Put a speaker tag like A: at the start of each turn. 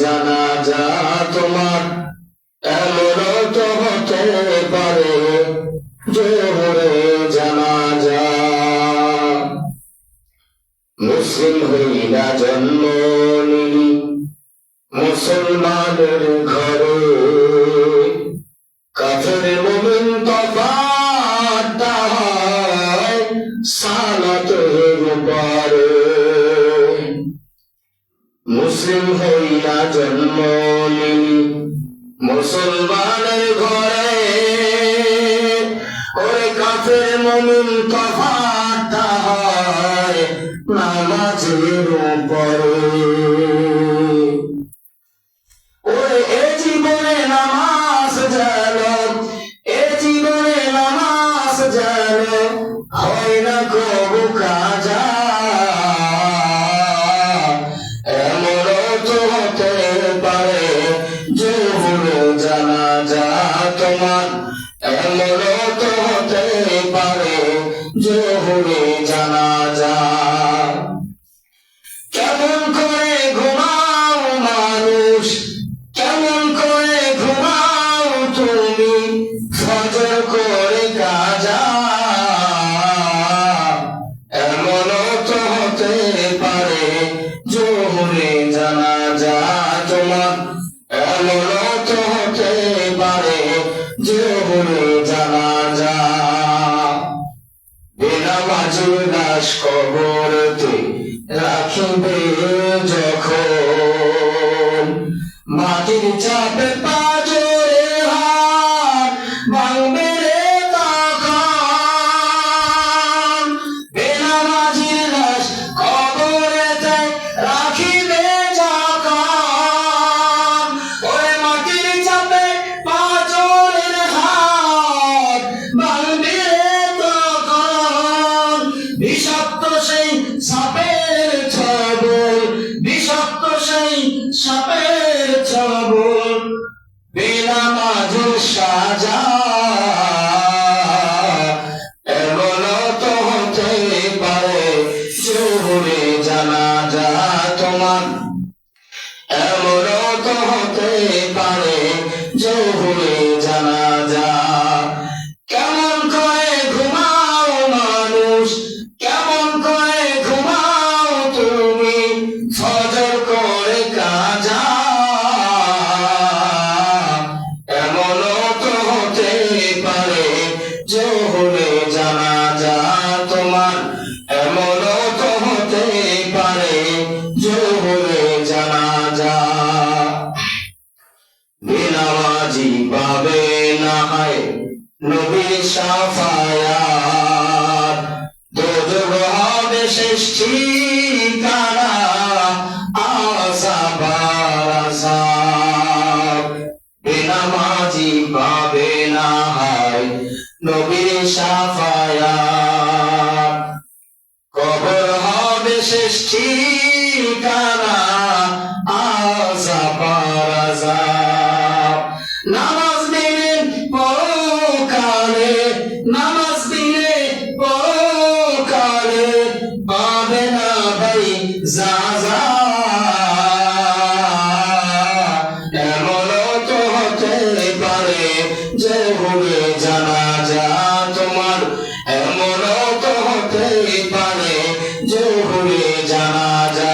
A: জানাজা তোমার এমনও তো হতে পারে জোহরে জানাজা। মুসলিম হইলা জন্ম নিলি মুসলমানের ঘরে, কাফের মুমিন তফাৎ হয় সালাতের উপরে। মুসলিম হইয়া জন্ম নিলি মুসলমানের ঘরে, ওরে কাফের মুমিন তফাৎ হয় নামাজের উপরে। ওরে এ জীবনে নামাজ জানো, এ জীবনে নামাজ জানো হয় না কবু কাজা। এমনও তো হতে পারে জোহরে জানাজা তোমার, এমনও তো হতে পারে জোহরে জানাজা। কেমন করে ঘুমাও মানুষ, কেমন করে ঘুমাও তুমি ফজর করে কাজা। এমনও তো হতে পারে জোহরে জানাজা তোমার, এমনও তো হতে পারে জোহরে জানাজা। বেনামাজির লাশ কবরেতে রাখিবে যখন, মাটির চাপে পাঁজরে হাত ভাঙবে রে তখন। বেনামাজির লাশ কবরেতে রাখিবে যখন, ওরে মাটির চাপে পাঁজরের হাত ভাঙবে রে তখন। বিষাক্ত সেই সাপের ছবল, বিষাক্ত সেই সাপের ছবল বেনামাজির সাজা। এমনও তো হতে পারে জোহরে জানাজা তোমার, এমনও তো হতে পারে জোহরে জানাজা। কেমন করে ঘুমাও মানুষ, কেমন করে ঘুমাও তুমি ফজর করে কাজা। এমনও তো হতে পারে জোহরে জানাজা তোমার, এমনও তো হতে পারে জোহরে জানাজা। বেনামাজি পাবে না হয় নবীর শাফায়াত, দোজখ হবে শেষ ঠিকানা আযাব আর আযাব। বেনামাজি পাবে না হয় নবীর শাফায়াত, কবর হবে শেষ ঠিকানা আযাব আর আযাব। নামাজ দিলে পরকালে, নামাজ দিলে পরকালে পাবে না ভাই যাজা। এমনও তো হতে পারে জোহরে জানাজা তোমার, এমনও তো হতে পারে জোহরে জানাজা।